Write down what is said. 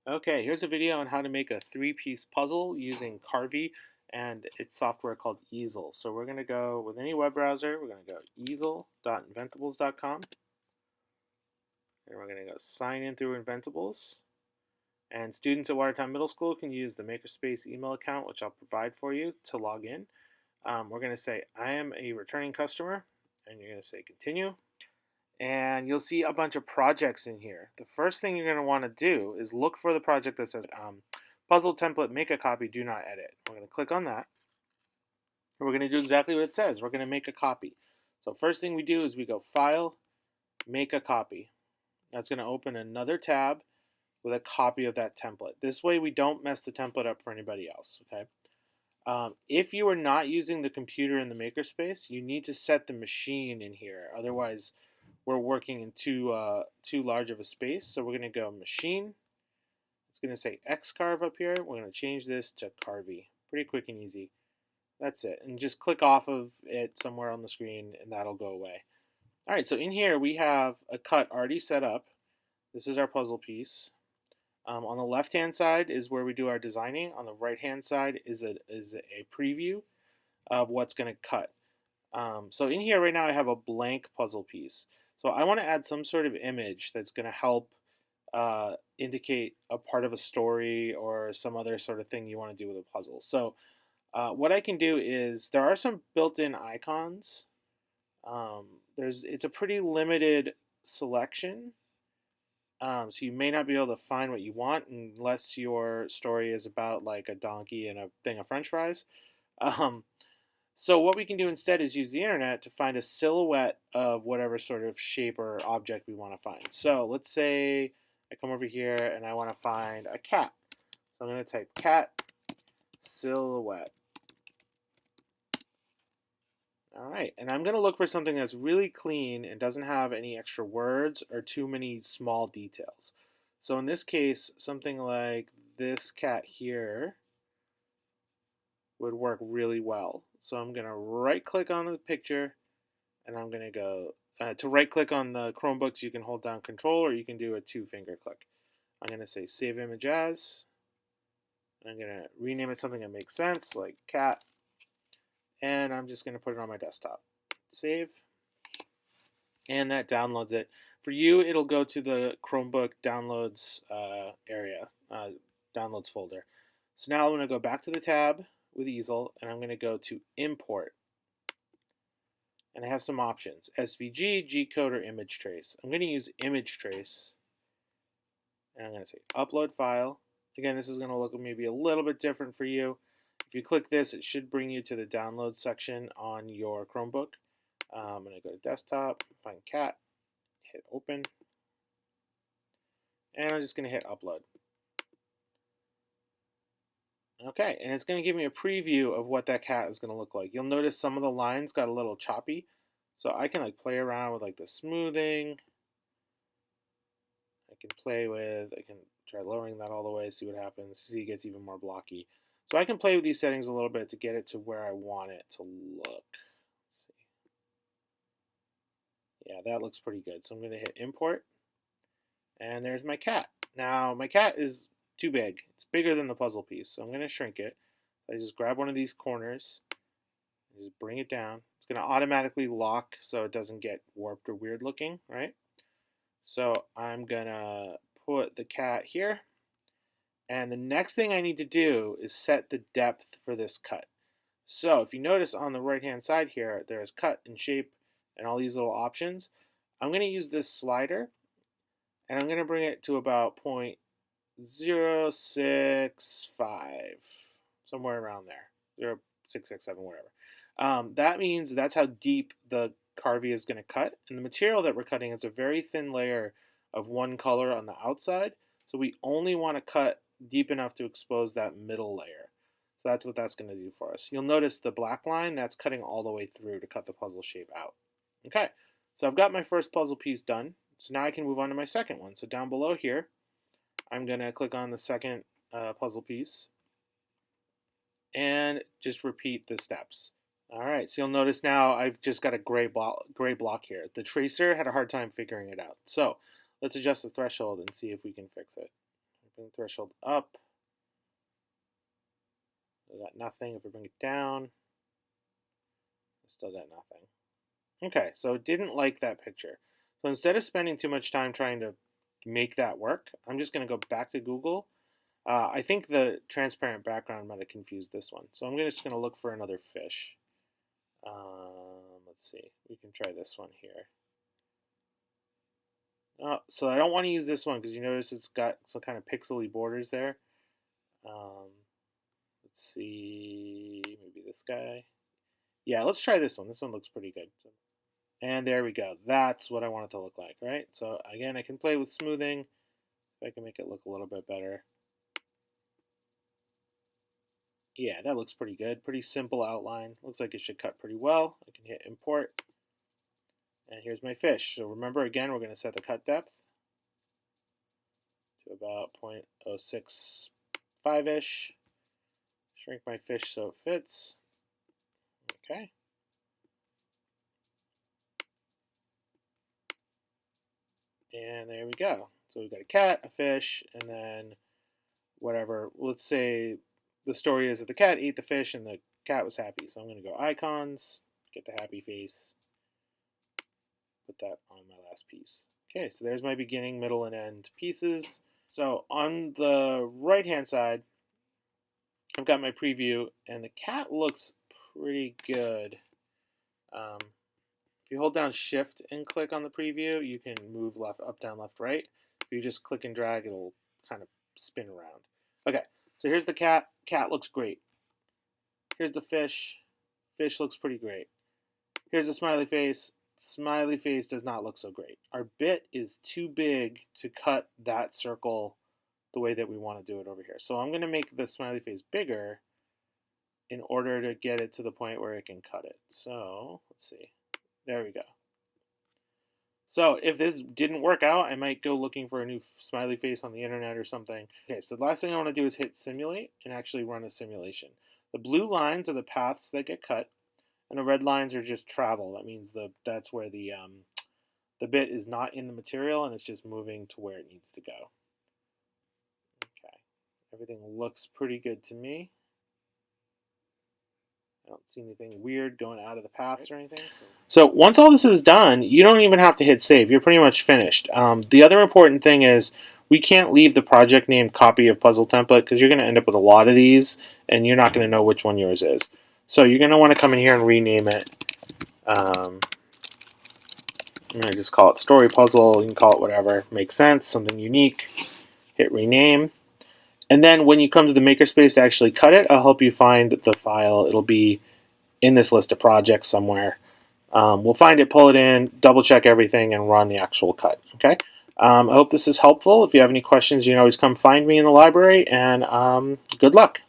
Okay, here's a video on how to make a three-piece puzzle using Carvey and its software called Easel. So we're going to go with any web browser. We're going to go easel.inventables.com, and we're going to go sign in through Inventables. And students at Watertown Middle School can use the Makerspace email account, which I'll provide for you to log in. We're going to say, I am a returning customer, and you're going to say continue. And you'll see a bunch of projects in here. The first thing you're going to want to do is look for the project that says puzzle template, make a copy, do not edit. We're going to click on that. And we're going to do exactly what it says. We're going to make a copy. So first thing we do is we go File, Make a Copy. That's going to open another tab with a copy of that template. This way we don't mess the template up for anybody else. Okay. If you are not using the computer in the makerspace, you need to set the machine in here. Otherwise, we're working in too large of a space. So we're going to go machine. It's going to say Xcarve up here. We're going to change this to Carvey. Pretty quick and easy. That's it. And just click off of it somewhere on the screen and that'll go away. All right, so in here we have a cut already set up. This is our puzzle piece. On the left-hand side is where we do our designing. On the right-hand side is a preview of what's going to cut. So in here right now I have a blank puzzle piece. So I want to add some sort of image that's going to help indicate a part of a story or some other sort of thing you want to do with a puzzle. So what I can do is there are some built-in icons. It's a pretty limited selection. So you may not be able to find what you want unless your story is about like a donkey and a thing of French fries. So what we can do instead is use the internet to find a silhouette of whatever sort of shape or object we want to find. So let's say I come over here and I want to find a cat. So I'm going to type cat silhouette. All right, and I'm going to look for something that's really clean and doesn't have any extra words or too many small details. So in this case, something like this cat here would work really well. So I'm going to right click on the picture and I'm going to go to right click on the Chromebooks. You can hold down Control or you can do a 2-finger click. I'm going to say Save Image As. I'm going to rename it something that makes sense like cat. And I'm just going to put it on my desktop. Save. And that downloads it. For you, it'll go to the Chromebook downloads area, downloads folder. So now I'm going to go back to the tab with Easel, and I'm going to go to Import. And I have some options, SVG, G-code, or image trace. I'm going to use image trace. And I'm going to say Upload File. Again, this is going to look maybe a little bit different for you. If you click this, it should bring you to the download section on your Chromebook. I'm going to go to Desktop, find cat, hit Open, and I'm just going to hit Upload. Okay, and it's going to give me a preview of what that cat is going to look like. You'll notice some of the lines got a little choppy, so I can like play around with like the smoothing. I can try lowering that all the way, see what happens. See, it gets even more blocky. So I can play with these settings a little bit to get it to where I want it to look. Let's see. Yeah, that looks pretty good. So I'm going to hit Import, and there's my cat. Now, my cat is too big. It's bigger than the puzzle piece, so I'm going to shrink it. I just grab one of these corners, and just bring it down. It's going to automatically lock so it doesn't get warped or weird looking, right? So I'm going to put the cat here. And the next thing I need to do is set the depth for this cut. So if you notice on the right hand side here, there's cut and shape and all these little options. I'm going to use this slider and I'm going to bring it to about 0.065, somewhere around there, 0.667, whatever. That means that's how deep the Carvey is going to cut. And the material that we're cutting is a very thin layer of one color on the outside. So we only want to cut deep enough to expose that middle layer. So that's what that's going to do for us. You'll notice the black line, that's cutting all the way through to cut the puzzle shape out. Okay, so I've got my first puzzle piece done. So now I can move on to my second one. So down below here, I'm going to click on the second puzzle piece and just repeat the steps. All right, so you'll notice now I've just got a gray block here. The tracer had a hard time figuring it out. So let's adjust the threshold and see if we can fix it. Bring the threshold up. We got nothing. If we bring it down, we still got nothing. Okay, so it didn't like that picture. So instead of spending too much time trying to make that work, I'm just going to go back to Google. I think the transparent background might have confused this one. So I'm just going to look for another fish. Let's see. We can try this one here. So I don't want to use this one because you notice it's got some kind of pixely borders there. Let's see. Maybe this guy. Yeah, let's try this one. This one looks pretty good. And there we go. That's what I want it to look like, right? So again, I can play with smoothing. If I can make it look a little bit better. Yeah, that looks pretty good. Pretty simple outline. Looks like it should cut pretty well. I can hit import. And here's my fish. So remember, again, we're going to set the cut depth to about 0.065-ish. Shrink my fish so it fits. Okay. And there we go. So we've got a cat, a fish, and then whatever. Let's say the story is that the cat ate the fish and the cat was happy. So I'm going to go icons, get the happy face, put that on my last piece. Okay, so there's my beginning, middle, and end pieces. So on the right-hand side, I've got my preview, and the cat looks pretty good. If you hold down Shift and click on the preview, you can move left, up, down, left, right. If you just click and drag, it'll kind of spin around. Okay, so here's the cat. Cat looks great. Here's the fish. Fish looks pretty great. Here's the smiley face. Smiley face does not look so great. Our bit is too big to cut that circle the way that we want to do it over here. So I'm going to make the smiley face bigger in order to get it to the point where it can cut it. So let's see. There we go. So if this didn't work out, I might go looking for a new smiley face on the internet or something. Okay, so the last thing I want to do is hit simulate and actually run a simulation. The blue lines are the paths that get cut, and the red lines are just travel. That means that's where the bit is not in the material and it's just moving to where it needs to go. Okay, everything looks pretty good to me. I don't see anything weird going out of the paths or anything. So once all this is done, you don't even have to hit save. You're pretty much finished. The other important thing is we can't leave the project name copy of puzzle template because you're going to end up with a lot of these and you're not going to know which one yours is. So you're going to want to come in here and rename it. I'm going to just call it story puzzle. You can call it whatever makes sense, something unique. Hit rename. And then when you come to the makerspace to actually cut it, I'll help you find the file. It'll be in this list of projects somewhere. We'll find it, pull it in, double check everything, and run the actual cut. Okay. I hope this is helpful. If you have any questions, you can always come find me in the library, and good luck.